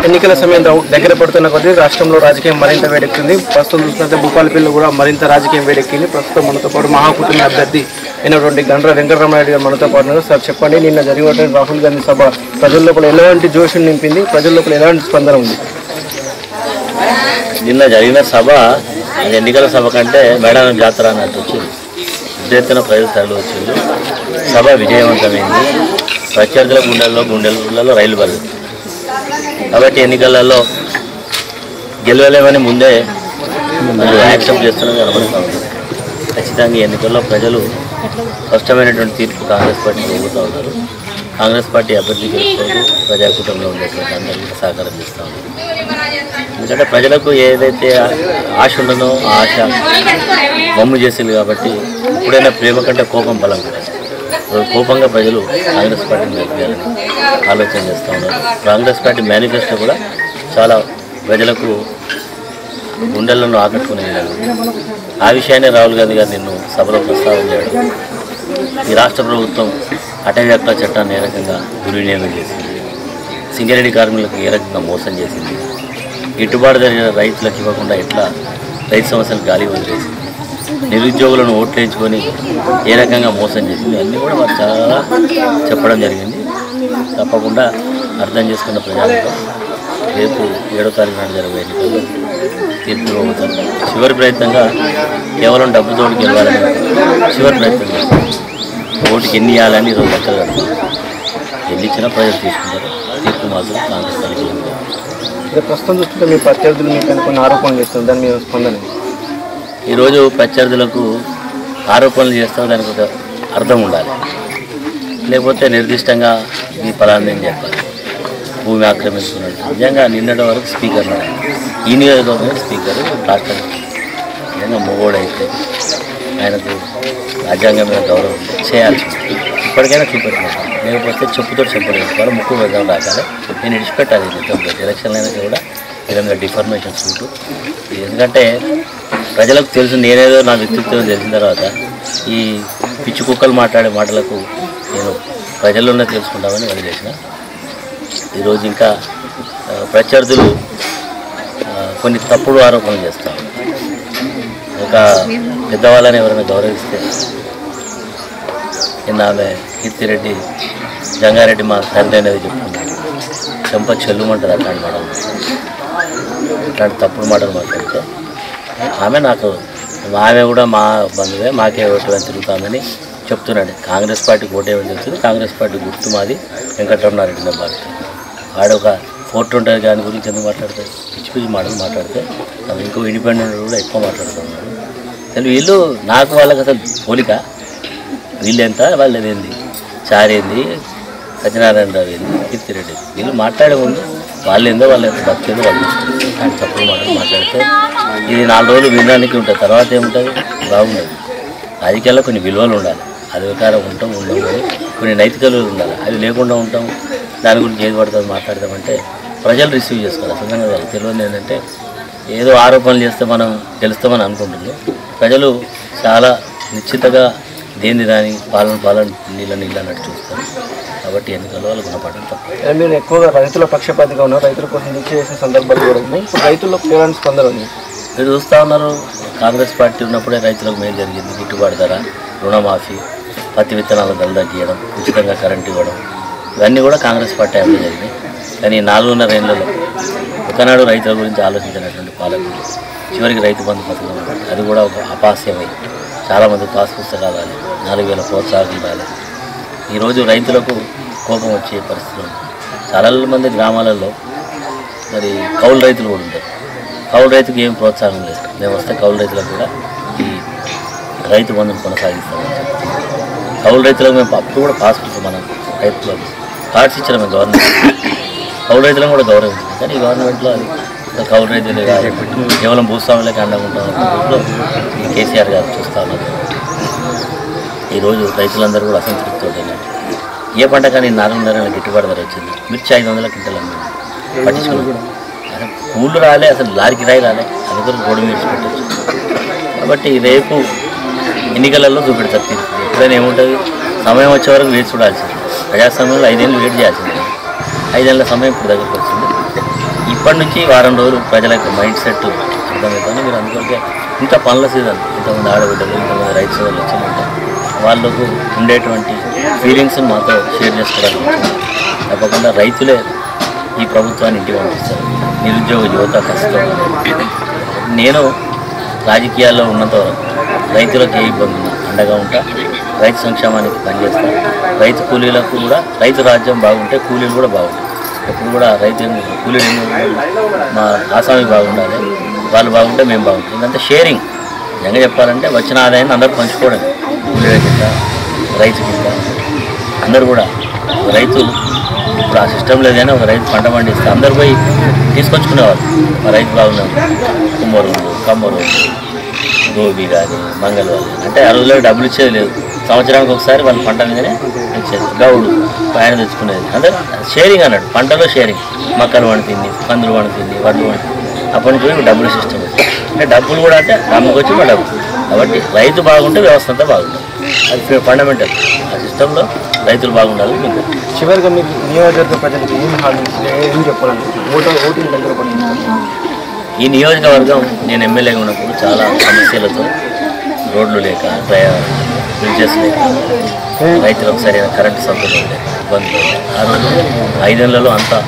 ఎన్నికల సమయం దగ్గర పడుతున్న కొద్దీ రాష్ట్రంలో రాజకీయం మరింత వేడెక్కింది. ప్రస్తుతం చూసినట్లయితే భూపాలపల్లిలో కూడా మరింత రాజకీయం వేడెక్కింది. ప్రస్తుతం మనతో పాటు మహాకూటమి అభ్యర్థి అయినటువంటి గండ్ర వెంకటరమణారెడ్డి గారు మనతో పాటు. సార్ చెప్పండి, నిన్న జరిగినటువంటి రాహుల్ గాంధీ సభ ప్రజల లోపల ఎలాంటి జోషం నింపింది, ప్రజల లోపల ఎలాంటి స్పందన ఉంది? నిన్న జరిగిన సభ ఎన్నికల సభ కంటే మేడారం జాతర అన్నట్టు వచ్చింది. పెద్ద ప్రజలు తరలి వచ్చింది. సభ విజయవంతమైంది. ప్రత్యర్థుల గుండెలలో రైలు పడదు. కాబట్టి ఎన్నికలలో గెలవలేమని ముందే యాక్సెప్ట్ చేస్తున్నది కనబడుతూ ఉంది. ఖచ్చితంగా ఎన్నికల్లో ప్రజలు స్పష్టమైనటువంటి తీర్పు కాంగ్రెస్ పార్టీకి ఇవ్వుతూ ఉన్నారు. కాంగ్రెస్ పార్టీ అభ్యర్థి గెలుపుకోవడం ప్రజాకూటంలో ఉండేటువంటి అందరికీ సహకారం చేస్తూ ఉన్నారు. ఎందుకంటే ప్రజలకు ఏదైతే ఆశ ఉండనో ఆ ఆశ బొమ్ము చేసింది. కాబట్టి ఎప్పుడైనా ప్రేమ కంటే కోపం బలం కదా. కోపంగా ప్రజలు కాంగ్రెస్ పార్టీని గెలిపారని ఆలోచన చేస్తూ ఉన్నారు. కాంగ్రెస్ పార్టీ మేనిఫెస్టో కూడా చాలా ప్రజలకు గుండెలను ఆకట్టుకునే విధంగా ఆ విషయాన్ని రాహుల్ గాంధీ గారు నిన్ను సభలో ప్రస్తావన చేయడం. ఈ రాష్ట్ర ప్రభుత్వం అటవీ హక్కుల చట్టాన్ని ఏ రకంగా దుర్వినియోగం చేసింది, సింగరేణి కార్మికులకు ఏ రకంగా మోసం చేసింది, గిట్టుబాటు జరిగిన రైతులకు ఇవ్వకుండా ఎట్లా రైతు సమస్యలు గాలి వదిలేసింది, నిరుద్యోగులను ఓట్లేయించుకొని ఏ రకంగా మోసం చేసింది, అన్నీ కూడా వారు చాలా చెప్పడం జరిగింది. తప్పకుండా అర్థం చేసుకున్న ప్రజలకు రేపు 7వ తారీఖు నాడు జరిగే ఎన్నికల్లో తీర్పు ఇవ్వబోతారు. చివరి ప్రయత్నంగా కేవలం డబ్బుతో గెలవాలని చివరి ప్రయత్నంగా ఓటుకి ఎన్ని ఇవ్వాలని ఈరోజు లెక్కలు కడతారు. ఎన్ని ఇచ్చినా ప్రజలు తీసుకుంటారు. తీర్పు మాత్రం కాంగ్రెస్ పార్టీ. ప్రస్తుతం చూస్తుంటే మీ ప్రత్యర్థులు మీకు కొన్ని ఆరోపణలు చేస్తారు, దాని మీద స్పందన? ఈరోజు ప్రత్యర్థులకు ఆరోపణలు చేస్తాం, దానికి ఒక అర్థం ఉండాలి. లేకపోతే నిర్దిష్టంగా ఈ ఫలాన్ని నేను చెప్పాలి. భూమి ఆక్రమించుకున్నాడు. నిజంగా నిన్నటి వరకు స్పీకర్ ఉన్నాడు. ఈ నియోజకవర్గం స్పీకర్ రాష్ట్రం నిజంగా మొగోడైతే ఆయనకు రాజ్యాంగం మీద గౌరవం చేయాల్సి ఇప్పటికైనా చూపెట్టినాడు. లేకపోతే చెప్పుతో చెప్పలేదు. వాళ్ళు ముక్కు వెళ్దాం రాకాలి. నేను విడిచిపెట్టాలి. ఎలక్షన్లు అయినా కూడా వీళ్ళ మీద డిఫర్మేషన్ సూటు. ఎందుకంటే ప్రజలకు తెలుసు, నేనేదో నా వ్యక్తిత్వం తెలిసిన తర్వాత ఈ పిచ్చి కుక్కలు మాట్లాడే మాటలకు నేను ప్రజల్లోనే తెలుసుకుంటామని వదిలేసిన. ఈరోజు ఇంకా ప్రత్యర్థులు కొన్ని తప్పుడు ఆరోపణలు చేస్తాం. ఒక పెద్దవాళ్ళని ఎవరైనా గౌరవిస్తే నిన్న ఆమె కీర్తిరెడ్డి జంగారెడ్డి మా తండ్రి అనేది చెప్తున్నాడు. చెంప చెల్లుమంటారు అట్లాంటి మాటలు, అట్లాంటి తప్పుడు మాటలు మాట్లాడితే. ఆమె కూడా మా బంధువే, మాకే ఓటు అని తిరుగుతామని చెప్తున్నాడు. కాంగ్రెస్ పార్టీకి ఓటేమని చెప్తుంది. కాంగ్రెస్ పార్టీ గుర్తు మాది వెంకటరమణారెడ్డి నెంబర్. ఆడ ఒక ఫోటో ఉంటుంది, దాని గురించి ఎందుకు మాట్లాడతారు? పిచ్చి పిచ్చి మాటలు మాట్లాడితే ఇంకో ఇండిపెండెంట్ కూడా ఎక్కువ మాట్లాడుతున్నారు. అసలు వీళ్ళు నాకు వాళ్ళకి అసలు పోలిక. వీళ్ళు ఎంత, వాళ్ళది ఏంది, చారేంది, సత్యనారాయణరావు ఏంది, కీర్తిరెడ్డి, వీళ్ళు మాట్లాడే ముందు వాళ్ళు ఏందో వాళ్ళ భక్తిందో వాళ్ళు కానీ తప్పుడు మాటలు మాట్లాడితే ఇది 4 రోజులు వినడానికి ఉంటుంది. తర్వాత ఏముంటుంది? బాగుండదు. రాజకీయాల్లో కొన్ని విలువలు ఉండాలి. అధికారం ఉండవు కానీ కొన్ని నైతిక విలువలు ఉండాలి. అవి లేకుండా ఉంటాం. దాని గురించి ఏది పడుతుంది మాట్లాడదామంటే ప్రజలు రిసీవ్ చేసుకోవాలి. అసలు వాళ్ళకి తెలియదు ఏంటంటే ఏదో ఆరోపణలు చేస్తే మనం గెలుస్తామని అనుకుంటున్నాం. ప్రజలు చాలా నిశ్చితగా దేని దాని పాలన నీళ్ళ అన్నట్టు చూస్తారు. కాబట్టి ఎన్నికల్లో వాళ్ళు గుణపడడం తప్ప. మీరు ఎక్కువగా రైతుల పక్షపాతిగా ఉన్నారు. రైతుల కోసం దీక్ష చేసిన సందర్భాలు కూడా ఉన్నాయి. ఇప్పుడు రైతులకు ఎలాంటి స్పందన ఉంది? మీరు చూస్తూ ఉన్నారు. కాంగ్రెస్ పార్టీ ఉన్నప్పుడే రైతులకు మేలు జరిగింది. గిట్టుబాటు ధర, రుణమాఫీ, పత్తి విత్తనాల ధర తగ్గియడం, ఉచితంగా కరెంట్ ఇవ్వడం, ఇవన్నీ కూడా కాంగ్రెస్ పార్టీ అమలు జరిగినాయి. కానీ 4.5 ఏళ్లలో ఒకనాడు రైతుల గురించి ఆలోచించినటువంటి పాలకులు చివరికి రైతు బంధు పథకం అది కూడా ఒక అపాస్యమై చాలామంది పాస్ పుస్తకాలు రాలి, 4,000 ప్రోత్సాహం రాలి. ఈరోజు రైతులకు కోపం వచ్చే పరిస్థితులు ఉంది. చాలా మంది గ్రామాలలో మరి కౌలు రైతులు కూడా ఉంటారు. కౌలు రైతుకు ఏం ప్రోత్సాహం లేదు. మేము వస్తే కౌలు రైతులకు కూడా ఈ రైతు బంధుని కొనసాగిస్తామని చెప్తున్నాం. కౌలు రైతులకు మేము అప్పుడు కూడా పాస్ పుస్తకం మనం రైతులకు కార్డ్స్ ఇచ్చిన మేము గవర్నమెంట్ కౌలు రైతులను కూడా గౌరవించింది. కానీ ఈ గవర్నమెంట్లో అది కౌలు రైతులే కాదు, కేవలం భూస్వాములకి అండగా ఉంటామని ఈ కేసీఆర్ గారు చూస్తూ ఉన్నారు. ఈరోజు రైతులందరూ కూడా అసంతృప్తి అవుతున్నారు. ఏ పంట కానీ 4.5 గిట్టుబాటు ధర వచ్చింది. మిర్చి 500 క్వింటాలు అమ్మింది. పట్టించుకున్నాం. అసలు పూలు రాలే, అసలు లారీ కిరాయి రాలే, అది కూడా రోడ్డు మీద పెట్టచ్చు. కాబట్టి రేపు ఎన్నికలలో చూపెడతారు తీర్పు. ఎప్పుడైనా ఏముంటుంది, సమయం వచ్చే వరకు వేచి చూడాల్సింది. ప్రజాస్వామ్యంలో 5 ఏళ్ళు వెయిట్ చేయాల్సింది. 5 ఏళ్ళ సమయం ఇప్పుడు దగ్గరకు వచ్చింది. ఇప్పటి నుంచి వారం రోజులు ప్రజల యొక్క మైండ్ సెట్ అర్థమవుతుంది. మీరు అందుకొరకే ఇంకా పనుల సీజన్, ఇంతమంది ఆడబిడ్డలు, ఇంతమంది రైతు సోదరులు వచ్చిందంటే వాళ్ళకు ఉండేటువంటి ఫీలింగ్స్ని మాతో షేర్ చేసుకోవడానికి వచ్చింది. తప్పకుండా రైతులే ఈ ప్రభుత్వాన్ని ఇంటికి పంపిస్తారు. నిరుద్యోగ యువత కష్టం. నేను రాజకీయాల్లో ఉన్నంత వరకు రైతులకు ఏ ఇబ్బంది ఉన్నా అండగా ఉంటా, రైతు సంక్షేమానికి పనిచేస్తాను. రైతు కూలీలకు కూడా రైతు రాజ్యం బాగుంటే కూలీలు కూడా బాగుంటాయి. ఎప్పుడు కూడా రైతు కూలీలు మా ఆసామి బాగుండాలి, వాళ్ళు బాగుంటే మేము బాగుంటాం. ఎందుకంటే షేరింగ్, నిజంగా చెప్పాలంటే వచ్చిన ఆదాయాన్ని అందరూ పంచుకోవడం. కూలీల కింద, రైతు కింద అందరూ కూడా. రైతు ఇప్పుడు ఆ సిస్టమ్ లేదు కానీ ఒక రైతు పంట పండిస్తే అందరు పోయి తీసుకొచ్చుకునేవాళ్ళు. మా రైతు బాగున్నారు, కుమ్మరోళ్ళు, కమ్మరోళ్ళు, గోబీ కానీ మంగళవాళ్ళు అంటే ఆ రోజుల్లో డబ్బులు ఇచ్చేది లేదు. సంవత్సరానికి ఒకసారి వాళ్ళు పంట మీదనే ఇచ్చేది. గౌడు ఆయన తెచ్చుకునేది. అందరూ షేరింగ్ అన్నాడు, పంటలో షేరింగ్. మక్కలు వండుతుంది, కందులు వండుతుంది, వడ్లు వండుతుంది. అప్పటి నుంచి డబ్బులు సిస్టమ్ అంటే డబ్బులు కూడా అంటే అమ్మకొచ్చి మా డబ్బులు. కాబట్టి రైతు బాగుంటే వ్యవస్థ అంతా బాగుంటుంది. అది ఫండమెంటల్. ఆ సిస్టంలో రైతులు బాగుండాలి. మీకు చివరిగా మీకు నియోజకవర్గ ప్రజలకు ఏం చెప్పాలంటే ఓటింగ్ దగ్గర పడుతుంది. ఈ నియోజకవర్గం నేను ఎమ్మెల్యేగా ఉన్నప్పుడు చాలా సమస్యలతో, రోడ్లు లేక, బ్రిడ్జెస్ లేక, రైతులకు సరైన కరెంటు సౌకర్యం లేక ఇబ్బందులు ఉన్నాయి. ఆ రోజు 5 ఏళ్లలో అంతా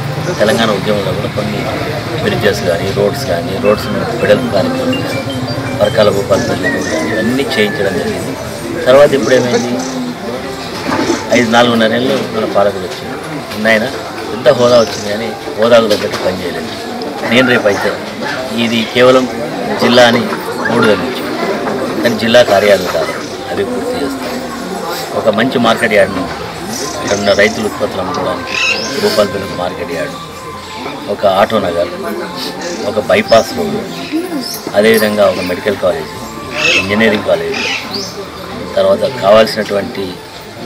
తెలంగాణ ఉద్యమంలో కూడా కొన్ని బ్రిడ్జెస్ కానీ, రోడ్స్ పెడల్ కార్యక్రమం కానీ, వర్కాల భూపాలపల్లి రోడ్ కానీ ఇవన్నీ చేయించడం జరిగింది. తర్వాత ఇప్పుడు ఏమైంది, 4.5 ఏళ్ళు మన పాలకులు వచ్చింది. ఆయన ఎంత హోదా వచ్చింది కానీ హోదాకు తగ్గట్టు పనిచేయలేదు. నేను రేపు అయితే ఇది కేవలం జిల్లా అని 3 తగ్గించు, కానీ జిల్లా కార్యాలయం కాదు, అవి పూర్తి చేస్తాను. ఒక మంచి మార్కెట్ యార్డ్ను ఇక్కడ ఉన్న రైతుల ఉత్పత్తులు అమ్ముకోవడానికి భూపాలపల్లి మార్కెట్ యార్డు, ఒక ఆటో నగర్, ఒక బైపాస్ రోడ్డు, అదేవిధంగా ఒక మెడికల్ కాలేజీ, ఇంజనీరింగ్ కాలేజీ, తర్వాత కావాల్సినటువంటి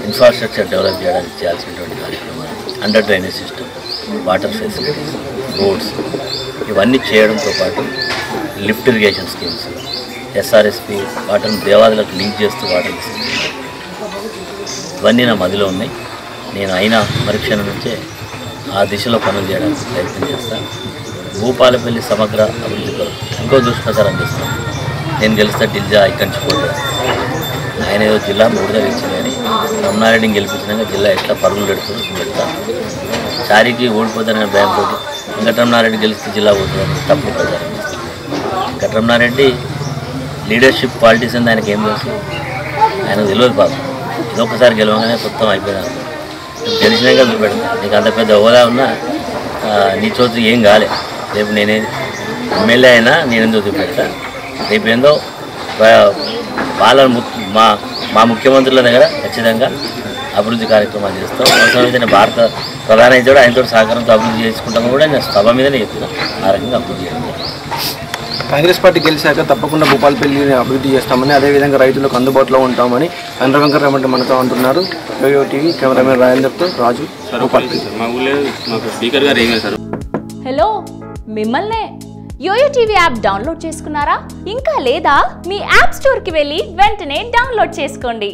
ఇన్ఫ్రాస్ట్రక్చర్ డెవలప్ చేయడానికి చేయాల్సినటువంటి కార్యక్రమాలు, under drainage system, water facilities, roads ఇవన్నీ చేయడంతో పాటు లిఫ్ట్ ఇరిగేషన్ స్కీమ్స్, ఎస్ఆర్ఎస్పి వాటర్ని దేవాదులకు లింక్ చేస్తూ వాటర్ తీసుకుంటున్నాను. ఇవన్నీ నా మదిలో ఉన్నాయి. నేను అయినా మరుక్షణం నుంచే ఆ దిశలో పనులు చేయడానికి ప్రయత్నం చేస్తాను. భూపాలపల్లి సమగ్ర అభివృద్ధి కొరకు ఇంకో దుష్ప్రచారం చేస్తాను. నేను గెలిస్తే జిల్లా ఇక్కడి నుంచి పోతాను. ఆయన ఏదో జిల్లా 3గా ఇచ్చింది కానీ రమణారెడ్డిని గెలిపించినాక జిల్లా ఎట్లా పరుగులు పెడతాను. చారికి ఓడిపోతానని భయంతో వెంకటరమణారెడ్డి గెలిస్తే జిల్లా పోతుందని తప్పుడు ప్రచారం చేస్తాను. వెంకటరమణారెడ్డి లీడర్షిప్ పాలిటిక్స్ ఆయనకి ఏం తెలుసు, ఆయనకు తెలియదు పాపం. ఇదొకసారి గెలవగానే మొత్తం అయిపోయినాను. గెలిచినాక చూపెడతాను. నీకు అంత పెద్ద హోదా ఉన్నా నీ చోటు ఏం కాలే. రేపు నేనే ఎమ్మెల్యే అయినా నేనెందుకు చూపెడతా. రేపు ఏందో వాళ్ళ మా ముఖ్యమంత్రుల దగ్గర ఖచ్చితంగా అభివృద్ధి కార్యక్రమాలు చేస్తాం. అవసరమైతే భారత ప్రధాని అయితే కూడా ఆయనతో సహకారంతో అభివృద్ధి చేసుకుంటాము కూడా నేను సభ మీదనే చెప్తున్నా. ఆ రకంగా అభివృద్ధి చేయడం. కాంగ్రెస్ పార్టీ గెలిచాక తప్పకుండా భూపాలపల్లిని అభివృద్ధి చేస్తామని, అదేవిధంగా రైతులకు అందుబాటులో ఉంటామని వెంకటరమణ మనతో అంటున్నారు. యోయో టీవీ కెమెరామెన్ రాజేందర్తో రాజు, భూపాలపల్లి. హలో, మిమ్మల్నే. యోయో టీవీ యాప్ డౌన్లోడ్ చేసుకున్నారా? ఇంకా లేదా? మీ యాప్ స్టోర్కి వెళ్ళి వెంటనే డౌన్లోడ్ చేసుకోండి.